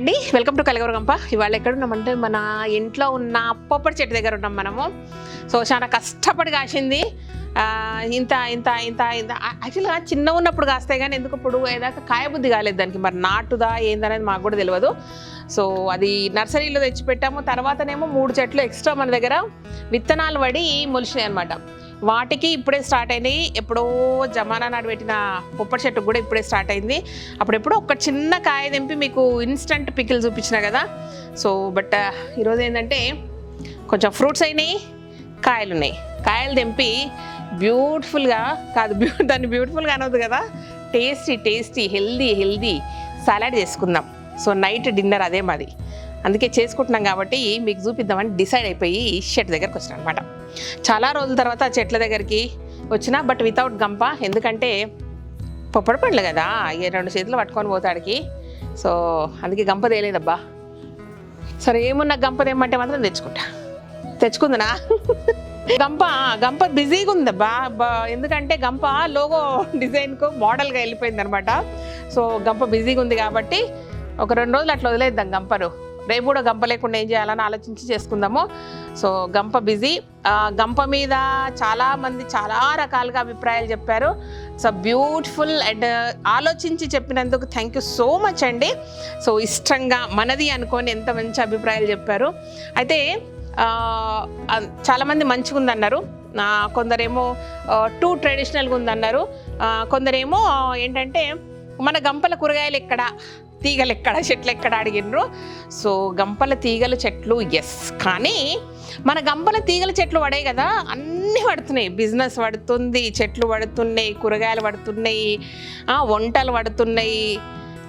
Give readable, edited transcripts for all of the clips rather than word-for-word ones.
అండి, welcome to కలగూర గంప. ఇవాళ ఎక్కడ ఉన్నామంటే మన ఇంట్లో ఉన్న పొప్పటి చెట్టు దగ్గర ఉన్నాం మనము. సో చాలా కష్టపడి కాసింది. ఇంత ఇంత ఇంత ఇంత యాక్చువల్గా చిన్న ఉన్నప్పుడు కాస్తాయి, కానీ ఎందుకు ఇప్పుడు ఏదాకా కాయబుద్ధి కాలేదు దానికి. మరి నాటుదా ఏందనేది మాకు కూడా తెలియదు. సో అది నర్సరీలో తెచ్చిపెట్టాము. తర్వాతనేమో 3 చెట్లు ఎక్స్ట్రా మన దగ్గర విత్తనాలు పడి మొలిచినాయి అనమాట. వాటికి ఇప్పుడే స్టార్ట్ అయినాయి. ఎప్పుడో జమానా నాడు పెట్టిన పొప్పటి చెట్టుకు కూడా ఇప్పుడే స్టార్ట్ అయింది. అప్పుడెప్పుడో ఒక చిన్న కాయ తెంపి మీకు ఇన్స్టంట్ పికిల్ చూపించిన కదా. సో బట్ ఈరోజు ఏంటంటే కొంచెం ఫ్రూట్స్ అయినాయి, కాయలు ఉన్నాయి. కాయలు తెంపి బ్యూటిఫుల్గా కాదు, దాన్ని బ్యూటిఫుల్గా అనవద్దు కదా, టేస్టీ హెల్దీ సలాడ్ చేసుకుందాం. సో నైట్ డిన్నర్ అదే మాది, అందుకే చేసుకుంటున్నాం కాబట్టి మీకు చూపిద్దామని డిసైడ్ అయిపోయి ఈ చెట్టు దగ్గరకు వచ్చిన అనమాట. చాలా రోజుల తర్వాత చెట్ల దగ్గరికి వచ్చిన, బట్ వితౌట్ గంప. ఎందుకంటే పొప్పడి పండ్లు కదా, 2 చేతులు పట్టుకొని పోతాడికి. సో అందుకే గంప తేలేదబ్బా. సరే ఏమున్నా గంప తెమ్మంటే మాత్రం తెచ్చుకుందనా గంప బిజీగా ఉందబ్బా. ఎందుకంటే గంప లోగో డిజైన్కు మోడల్గా వెళ్ళిపోయింది అనమాట. సో గంప బిజీగా ఉంది కాబట్టి ఒక 2 రోజులు అట్లా వదిలేద్దాం గంపను. రేపు కూడా గంప లేకుండా ఏం చేయాలని ఆలోచించి చేసుకుందాము. సో గంప బిజీ. గంప మీద చాలామంది చాలా రకాలుగా అభిప్రాయాలు చెప్పారు. సో బ్యూటిఫుల్ అండ్ ఆలోచించి చెప్పినందుకు థ్యాంక్ యూ సో మచ్ అండి. సో ఇష్టంగా మనది అనుకొని ఎంత మంచి అభిప్రాయాలు చెప్పారు. అయితే చాలామంది మంచిగా ఉందన్నారు, కొందరేమో టూ ట్రెడిషనల్గా ఉందన్నారు, కొందరేమో ఏంటంటే మన గంపల కూరగాయలు ఎక్కడ, తీగలు ఎక్కడ, చెట్లు ఎక్కడ అడిగినరు. సో గంపల తీగలు చెట్లు ఎస్, కానీ మన గంపల తీగల చెట్లు పడాయి కదా, అన్నీ పడుతున్నాయి. బిజినెస్ పడుతుంది, చెట్లు పడుతున్నాయి, కూరగాయలు పడుతున్నాయి, వంటలు పడుతున్నాయి,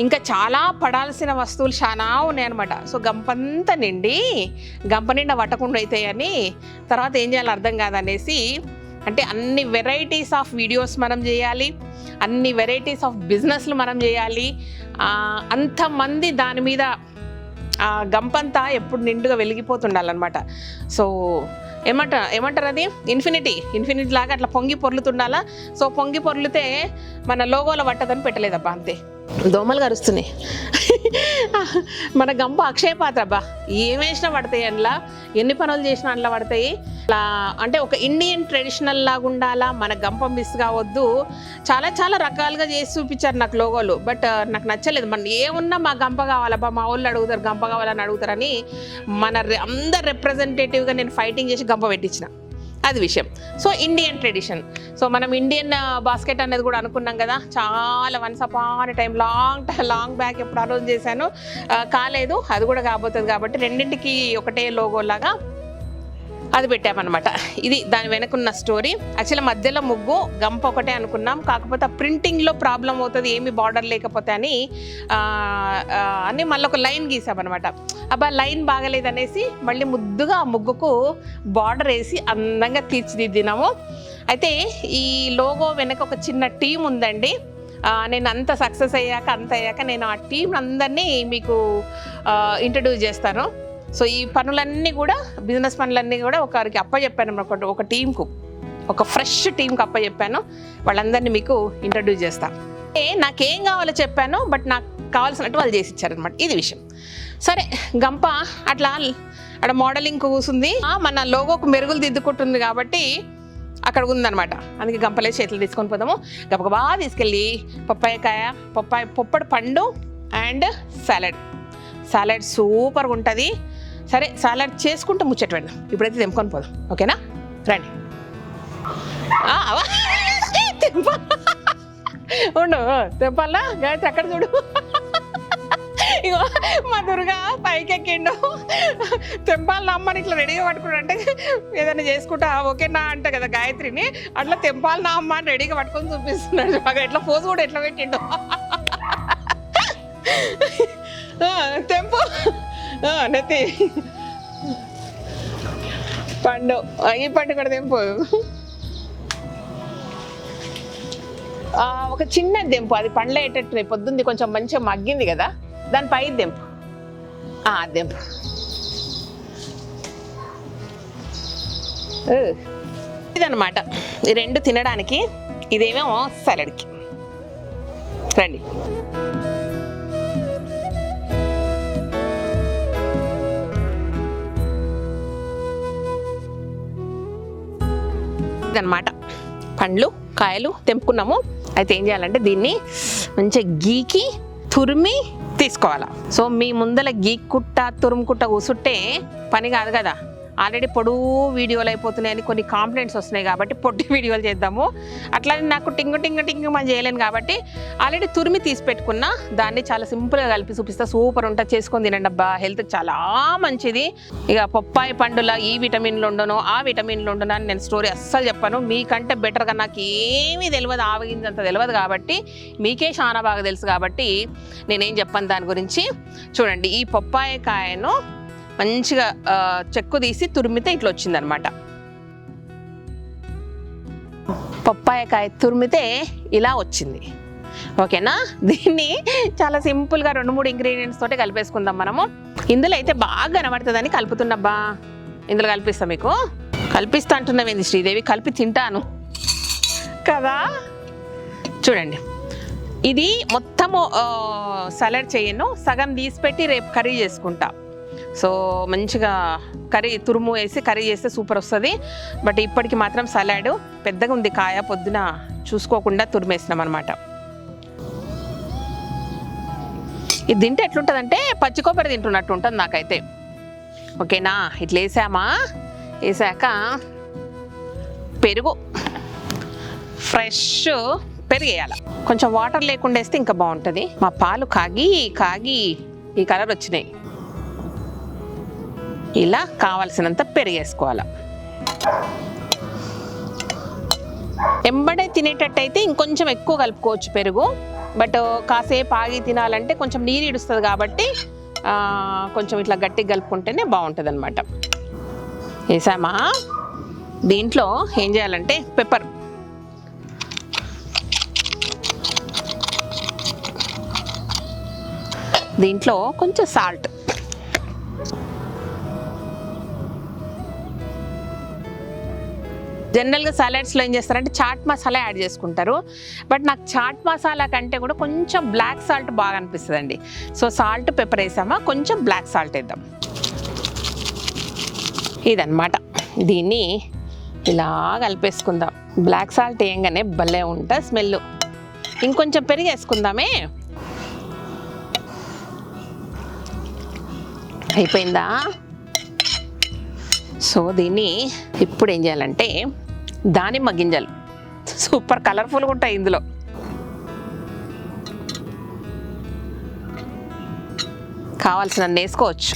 ఇంకా చాలా పడాల్సిన వస్తువులు చాలా ఉన్నాయన్నమాట. సో గంపంతా నిండి గంప నిండా పట్టకుండా అవుతాయని తర్వాత ఏం చేయాలో అర్థం కాదనేసి, అంటే అన్ని వెరైటీస్ ఆఫ్ వీడియోస్ మనం చేయాలి, అన్ని వెరైటీస్ ఆఫ్ బిజినెస్లు మనం చేయాలి. అంతమంది దాని మీద గంపంతా ఎప్పుడు నిండుగా వెలిగిపోతుండాలన్నమాట. సో ఏమంటారు అది ఇన్ఫినిటీ లాగా అట్లా పొంగి పొర్లుతుండాలా. సో పొంగి పొర్లితే మన లోగోలో పట్టదని పెట్టలేదబ్బా, అంతే. దోమలు కరుస్తున్నాయి. మన గంప అక్షయ పాత్ర అబ్బా, ఏం వేసినా పడతాయి, అందులో ఎన్ని పనులు చేసినా అందులో పడతాయి. అలా అంటే ఒక ఇండియన్ ట్రెడిషనల్ లాగా ఉండాలా, మన గంప మిస్ కావద్దు. చాలా రకాలుగా చేసి చూపించారు నాకు లోగోలు, బట్ నాకు నచ్చలేదు. మన ఏమున్నా మా గంప కావాలబ్బా, మా వాళ్ళు అడుగుతారు గంప కావాలని అడుగుతారని మన అందరు రిప్రజెంటేటివ్గా నేను ఫైటింగ్ చేసి గంప పెట్టించిన, అది విషయం. So Indian tradition. సో మనం ఇండియన్ బాస్కెట్ అనేది కూడా అనుకున్నాం కదా, చాలా once upon time long back ఎప్పుడు అనౌన్స్ చేశాను, కాలేదు. అది కూడా కాబోతుంది కాబట్టి రెండింటికి ఒకటే లోగోలాగా అది పెట్టామన్నమాట. ఇది దాని వెనకున్న స్టోరీ. యాక్చువల్లీ మధ్యలో ముగ్గు గంప ఒకటే అనుకున్నాం, కాకపోతే ఆ ప్రింటింగ్లో ప్రాబ్లం అవుతుంది ఏమి బార్డర్ లేకపోతే అని మళ్ళీ ఒక లైన్ గీసామన్నమాట. అబ్బా లైన్ బాగలేదనేసి మళ్ళీ ముద్దుగా ఆ ముగ్గుకు బార్డర్ వేసి అందంగా తీర్చిదిద్దినాము. అయితే ఈ లోగో వెనక ఒక చిన్న టీం ఉందండి. నేను అంత సక్సెస్ అయ్యాక నేను ఆ టీం అందరినీ మీకు ఇంట్రడ్యూస్ చేస్తాను. సో ఈ పనులన్నీ కూడా, బిజినెస్ పనులన్నీ కూడా ఒకరికి అప్పచెప్పాను, ఒక టీంకు, ఒక ఫ్రెష్ టీంకి అప్పచెప్పాను. వాళ్ళందరినీ మీకు ఇంట్రడ్యూస్ చేస్తాను. నాకేం కావాలో చెప్పాను, బట్ నాకు కావాల్సినట్టు వాళ్ళు చేసి ఇచ్చారనమాట. ఇది విషయం. సరే గంప అట్లా అక్కడ మోడలింగ్ కూసుంది, మన లోగోకు మెరుగులు దిద్దుకుంటుంది కాబట్టి అక్కడ ఉందన్నమాట. అందుకే గంపలే చేతులు తీసుకొని పోదాము. గబగబా తీసుకెళ్ళి పొప్పడి పండు అండ్ సాలడ్ సూపర్గా ఉంటుంది. సరే సాలడ్ చేసుకుంటూ ముచ్చట పెడదాం. ఇప్పుడైతే తెంపుకొని పోదాం, ఓకేనా? రండి. ఉండు తెంపాలా గాయత్రి, అక్కడ చూడు. ఇగో మా దుర్గా పైకెక్కిండు, తెంపాలని అమ్మని ఇట్లా రెడీగా పట్టుకున్నాడు. అంటే ఏదైనా చేసుకుంటా ఓకేనా అంటే కదా గాయత్రిని, అట్లా తెంపాలని అమ్మ అని రెడీగా పట్టుకొని చూపిస్తున్నాడు. బాగా ఎట్లా పోజు కూడా ఎట్లా పెట్టిండు. తెంపు నెత్తి పండు, ఈ పండు కూడా తెంపు. ఒక చిన్న దెంపు, అది పండ్లేటట్టు పొద్దుంది, కొంచెం మంచిగా మగ్గింది కదా, దానిపై దెంపు. దెంపు. ఇదన్నమాట ఈ 2 తినడానికి, ఇదేమో సాలడ్కి. రండి. ఇదన్నమాట పండ్లు కాయలు తెంపుకున్నాము. అయితే ఏం చేయాలంటే దీన్ని మంచిగా గీకి తురిమి తీసుకోవాలా. సో మీ ముందల గీక్కుట్ట తురుముకుట్ట కూసుంటే పని కాదు కదా. ఆల్రెడీ పొడుగు వీడియోలు అయిపోతున్నాయని కొన్ని కాంప్లైంట్స్ వస్తున్నాయి కాబట్టి పొట్టి వీడియోలు చేద్దాము. అట్లానే నాకు టింగు టింగు టింగు మనం చేయలేను కాబట్టి ఆల్రెడీ తురిమి తీసి పెట్టుకున్నా దాన్ని చాలా సింపుల్గా కలిపి చూపిస్తా. సూపర్ ఉంటుంది, చేసుకొని తినండి అబ్బా, హెల్త్కి చాలా మంచిది. ఇక పప్పాయి పండుల ఈ విటమిన్లు ఉండను ఆ విటమిన్లు ఉండను అని నేను స్టోరీ అస్సలు చెప్పాను. మీకంటే బెటర్గా నాకు ఏమీ తెలియదు, ఆవగిందంత తెలియదు కాబట్టి మీకే చాలా బాగా తెలుసు కాబట్టి నేనేం చెప్పాను దాని గురించి. చూడండి, ఈ పప్పాయి కాయను మంచిగా చెక్కు తీసి తురిమితే ఇట్లా వచ్చిందనమాట. పప్పాయకాయ తురిమితే ఇలా వచ్చింది. ఓకేనా, దీన్ని చాలా సింపుల్గా 2-3 ఇంగ్రీడియంట్స్ తోటి కలిపేసుకుందాం మనము. ఇందులో అయితే బాగా కనబడుతుందని కలుపుతున్నబ్బా. ఇందులో కలిపిస్తా, మీకు కలిపిస్తా అంటున్నావేంది శ్రీదేవి, కలిపి తింటాను కదా. చూడండి, ఇది మొత్తము సలాడ్ చేయను, సగం తీసి పెట్టి రేపు కర్రీ చేసుకుంటా. సో మంచిగా కర్రీ తురుము వేసి కర్రీ చేస్తే సూపర్ వస్తుంది. బట్ ఇప్పటికి మాత్రం సలాడ్ పెద్దగా ఉంది కాయ, పొద్దున చూసుకోకుండా తురిమేసినాం అనమాట. ఇది తింటే ఎట్లుంటుందంటే పచ్చి కొబ్బరి తింటున్నట్టు ఉంటుంది నాకైతే. ఓకేనా, ఇట్లా వేసామా, వేసాక పెరుగు ఫ్రెష్ పెరుగు వేయాలి. కొంచెం వాటర్ లేకుండా వేస్తే ఇంకా బాగుంటుంది. మా పాలు కాగి కాగి ఈ కలర్ వచ్చినాయి. ఇలా కావాల్సినంత పెరిగేసుకోవాలి. ఎంబడే తినేటట్టయితే ఇంకొంచెం ఎక్కువ కలుపుకోవచ్చు పెరుగు. బట్ కాసేపు ఆగి తినాలంటే కొంచెం నీరు ఇడుస్తుంది కాబట్టి కొంచెం ఇట్లా గట్టిగా కలుపుకుంటేనే బాగుంటుంది అనమాట. వేసామా, దీంట్లో ఏం చేయాలంటే పెప్పర్, దీంట్లో కొంచెం సాల్ట్, జనరల్గా సలాడ్స్లో ఏం చేస్తారంటే చాట్ మసాలా యాడ్ చేసుకుంటారు. బట్ నాకు చాట్ మసాలా కంటే కూడా కొంచెం బ్లాక్ సాల్ట్ బాగా అనిపిస్తుంది అండి. సో సాల్ట్ పెప్పర్ వేసామా, కొంచెం బ్లాక్ సాల్ట్ వేద్దాం. ఇదన్నమాట, దీన్ని ఇలా కలిపేసుకుందాం. బ్లాక్ సాల్ట్ వేయంగానే భలే ఉంటుంది స్మెల్. ఇంకొంచెం పెరిగి వేసుకుందామే. అయిపోయిందా? సో దీన్ని ఇప్పుడు ఏం చేయాలంటే దానిమ్మ గింజలు సూపర్ కలర్ఫుల్గా ఉంటాయి ఇందులో. కావాల్సిన వేసుకోవచ్చు.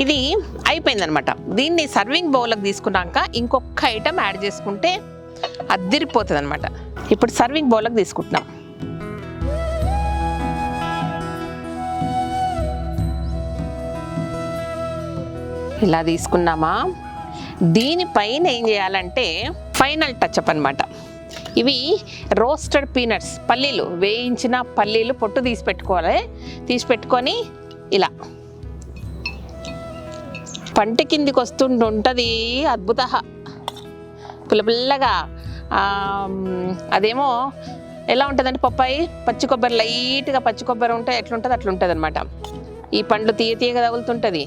ఇది అయిపోయిందనమాట. దీన్ని సర్వింగ్ బౌల్కి తీసుకున్నాక ఇంకొక ఐటమ్ యాడ్ చేసుకుంటే అద్దిరిపోతుంది అనమాట. ఇప్పుడు సర్వింగ్ బౌల్కి తీసుకుంటున్నాం. ఇలా తీసుకున్నామా, దీనిపైన ఏం చేయాలంటే ఫైనల్ టచ్అప్ అనమాట. ఇవి రోస్టెడ్ పీనట్స్, పల్లీలు, వేయించిన పల్లీలు పొట్టు తీసి పెట్టుకోవాలి. తీసి పెట్టుకొని ఇలా పంట కిందికి వస్తుంటుంది, అద్భుత పుల్లపుల్లగా. అదేమో ఎలా ఉంటుందంటే పప్పాయి పచ్చి కొబ్బరి, లైట్గా పచ్చి కొబ్బరి ఉంటే ఎట్లుంటుంది అట్లుంటుంది అనమాట. ఈ పండ్లు తీయగా తగులుతుంటుంది,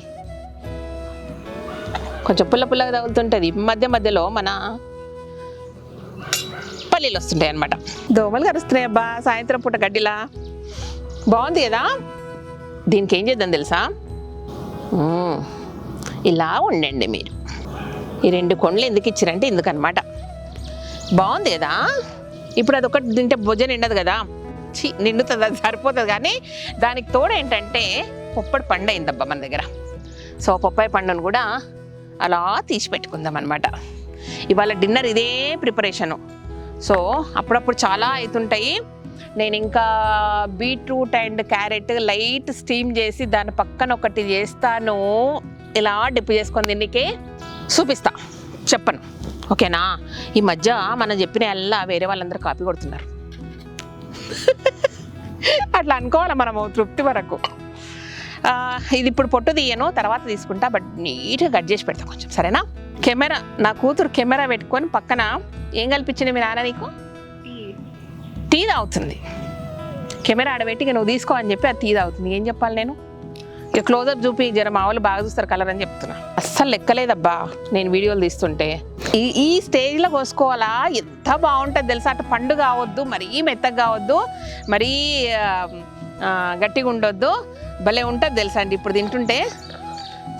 కొంచెం పుల్లగా తగులుతుంటుంది. మధ్య మధ్యలో మన పల్లీలు వస్తుంటాయి అనమాట. దోమలు కరుస్తున్నాయి అబ్బా సాయంత్రం పూట గడ్డిలా. బాగుంది కదా. దీనికి ఏం చేద్దాం తెలుసా, ఇలా ఉండండి మీరు. ఈ 2 కొండలు ఎందుకు ఇచ్చారంటే ఎందుకనమాట. బాగుంది కదా. ఇప్పుడు అది ఒకటి తింటే భుజం నిండదు కదా, నిండుతుంది, అది సరిపోతుంది. కానీ దానికి తోడు ఏంటంటే పొప్పడి పండు అయిందబ్బా మన దగ్గర. సో పప్పాయి పండును కూడా అలా తీసి పెట్టుకుందాం అనమాట. ఇవాళ డిన్నర్ ఇదే ప్రిపరేషను. సో అప్పుడప్పుడు చాలా అవుతుంటాయి. నేను ఇంకా beetroot and carrot light steam చేసి దాని పక్కన ఒకటి చేస్తాను. ఇలా డిప్ చేసుకొని దీనికి చూపిస్తా, చెప్పను. ఓకేనా. ఈ మధ్య మనం చెప్పిన అలా వేరే వాళ్ళందరూ కాపీ కొడుతున్నారు. అట్లా అనుకోవాలి మనము తృప్తి వరకు. ఇది ఇప్పుడు పొట్టు తీయను, తర్వాత తీసుకుంటా. బట్ నీట్గా కట్ చేసి పెడతా కొంచెం, సరేనా. కెమెరా, నా కూతురు కెమెరా పెట్టుకొని పక్కన ఏం కల్పించింది మీ నాన్న నీకు? టీ తాగుతుంది. కెమెరా ఆడబెట్టి నువ్వు తీసుకో అని చెప్పి అది టీ తాగుతుంది. ఏం చెప్పాలి నేను? ఇక క్లోజప్ చూపి జర మా వాళ్ళు బాగా చూస్తారు కలర్ అని చెప్తున్నా. అస్సలు లెక్కలేదబ్బా నేను వీడియోలు తీస్తుంటే. ఈ స్టేజ్లో కోసుకోవాలా, ఎంత బాగుంటుంది తెలుసా. అటు పండు కావద్దు, మరీ మెత్తగా కావద్దు, మరీ గట్టిగా ఉండొద్దు, భలే ఉంటుంది తెలుసా అండి. ఇప్పుడు తింటుంటే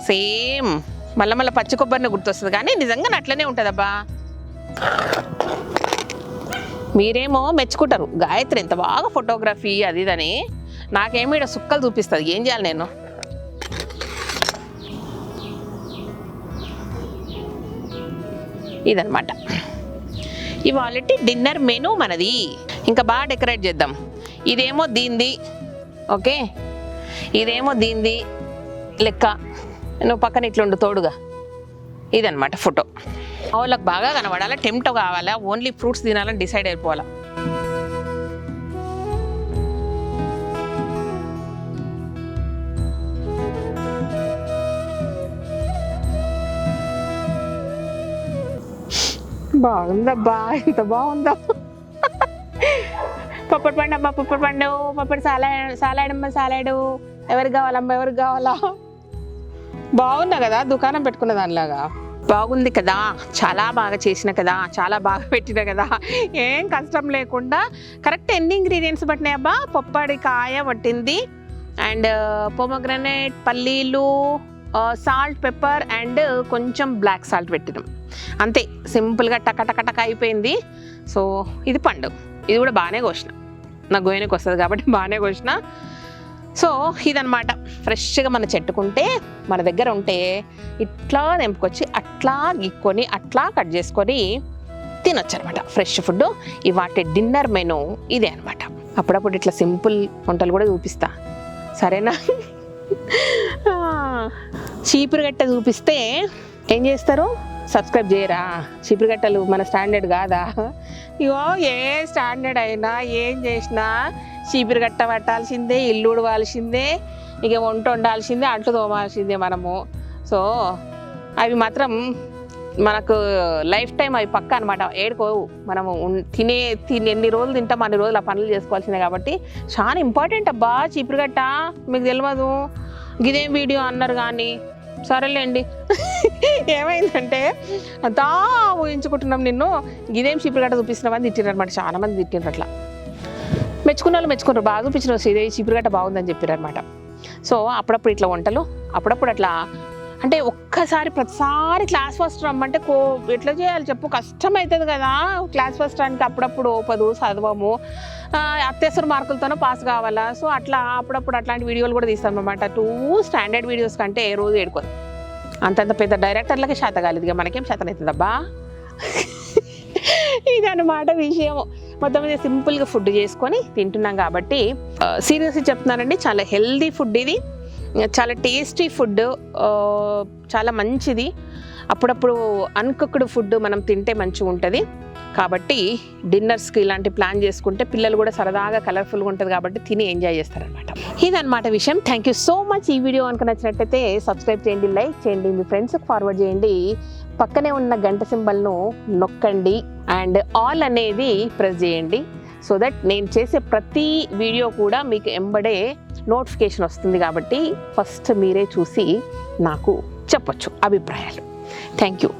సేమ్ మళ్ళీ పచ్చి కొబ్బరిని గుర్తొస్తుంది, కానీ నిజంగా అట్లనే ఉంటుందబ్బా. మీరేమో మెచ్చుకుంటారు గాయత్రి ఎంత బాగా ఫోటోగ్రఫీ అది ఇదని, నాకేమో ఇక్కడ సుక్కలు చూపిస్తుంది. ఏం చేయాలి నేను? ఇదనమాట ఇవాళ డిన్నర్ మెనూ మనది. ఇంకా బాగా డెకరేట్ చేద్దాం. ఇదేమో దీంది, ఓకే, ఇదేమో దీంది లెక్క. నువ్వు పక్కన ఇట్లుండు తోడుగా. ఇదనమాట ఫోటో. వాళ్ళకి బాగా కనబడాలా, టెంప్ట్ కావాలా, ఓన్లీ ఫ్రూట్స్ తినాలని డిసైడ్ అయిపోవాలా. బాగుందబ్బా, ఎంత బాగుందో. పప్పడి పండు అమ్మ, పప్పడి పండు, పప్పడి సాలాడమ్మ సాలాడు. ఎవరికి కావాలమ్మ, ఎవరికి కావాలా? బాగుందా కదా, దుకాణం పెట్టుకున్న దానిలాగా. బాగుంది కదా, చాలా బాగా చేసిన కదా, చాలా బాగా పెట్టిన కదా, ఏం కష్టం లేకుండా కరెక్ట్ ఎన్ని ఇంగ్రీడియంట్స్ పట్టినాయి అబ్బా. పప్పడి కాయ పట్టింది, అండ్ పొమగ్రనేట్, పల్లీలు, సాల్ట్, పెప్పర్ అండ్ కొంచెం బ్లాక్ సాల్ట్ పెట్టినాం. అంతే, సింపుల్గా టక టక టక అయిపోయింది. సో ఇది పండు, ఇది కూడా బాగానే కోసిన, నాకు గోయనకి వస్తుంది కాబట్టి బాగానే కోసిన. సో ఇదనమాట, ఫ్రెష్గా మన చెట్టుకుంటే మన దగ్గర ఉంటే ఇట్లా తెంపుకొచ్చి అట్లా గిక్కొని అట్లా కట్ చేసుకొని తినొచ్చు అనమాట. Fresh food. ఇవాటి డిన్నర్ మెనూ ఇదే అనమాట. అప్పుడప్పుడు ఇట్లా సింపుల్ వంటలు కూడా చూపిస్తా, సరేనా? చీపురుగట్ట చూపిస్తే ఏం చేస్తారు? సబ్స్క్రైబ్ చేయరా? చీపురుగట్టలు మన స్టాండర్డ్ కాదా? ఇగో ఏ స్టాండర్డ్ అయినా ఏం చేసినా చీపురుగట్ట పట్టాల్సిందే, ఇల్లు ఉడవాల్సిందే, ఇక వంట వండాల్సిందే, అంట్లు తోమాల్సిందే మనము. సో అవి మాత్రం మనకు లైఫ్ టైం అవి పక్క అనమాట. ఏడుకోవు. మనము తినే ఎన్ని రోజులు తింటాం అన్ని రోజులు ఆ పనులు చేసుకోవాల్సిందే. కాబట్టి చాలా ఇంపార్టెంట్ అబ్బా చీపురుగట్ట. మీకు తెలియదు, ఇదేం వీడియో అన్నారు కానీ సరేలేండి. ఏమైందంటే అంతా ఊహించుకుంటున్నాం, నిన్ను ఇదేం చీపురుగట్ట చూపిస్తున్నామని తిట్టినారు అనమాట. చాలా మంది తిట్టినారు. అట్లా మెచ్చుకున్న వాళ్ళు మెచ్చుకున్నారు, బాగా చూపించిన ఇదే చీపురుగట్ట బాగుందని చెప్పారు అనమాట. సో అప్పుడప్పుడు ఇట్లా వంటలు, అప్పుడప్పుడు అట్లా అంటే ఒక్కసారి ప్రతిసారి క్లాస్ ఫస్ట్ రమ్మంటే ఎట్లా చేయాలి చెప్పు, కష్టం అవుతుంది కదా క్లాస్ ఫస్ట్ రానికి. అప్పుడప్పుడు ఓపదు, చదవము, అత్యవసర మార్కులతోనే పాస్ కావాలా. సో అట్లా అప్పుడప్పుడు అట్లాంటి వీడియోలు కూడా తీస్తాం అనమాట. 2 స్టాండర్డ్ వీడియోస్ కంటే రోజు ఏడుకోదు. అంతంత పెద్ద డైరెక్టర్లకే శాత కాలేదు, ఇక మనకేం శాతం అవుతుందబ్బా. ఇదన్నమాట విషయం. మొత్తం మీద సింపుల్గా ఫుడ్ చేసుకొని తింటున్నాం కాబట్టి సీరియస్గా చెప్తున్నానండి, చాలా హెల్దీ ఫుడ్ ఇది, చాలా టేస్టీ ఫుడ్, చాలా మంచిది. అప్పుడప్పుడు అన్కుక్డ్ ఫుడ్ మనం తింటే మంచిగా ఉంటుంది. కాబట్టి డిన్నర్స్కి ఇలాంటి ప్లాన్ చేసుకుంటే పిల్లలు కూడా సరదాగా కలర్ఫుల్గా ఉంటుంది కాబట్టి తిని ఎంజాయ్ చేస్తారనమాట. ఇదన్నమాట విషయం. Thank you so much. ఈ వీడియో కనుక నచ్చినట్టయితే సబ్స్క్రైబ్ చేయండి, లైక్ చేయండి, మీ ఫ్రెండ్స్కి ఫార్వర్డ్ చేయండి, పక్కనే ఉన్న గంట సింబల్ను నొక్కండి అండ్ ఆల్ అనేది ప్రెస్ చేయండి. సో దట్ నేను చేసే ప్రతి వీడియో కూడా మీకు ఎంబడే నోటిఫికేషన్ వస్తుంది. కాబట్టి ఫస్ట్ మీరే చూసి నాకు చెప్పొచ్చు అభిప్రాయాలు. Thank you.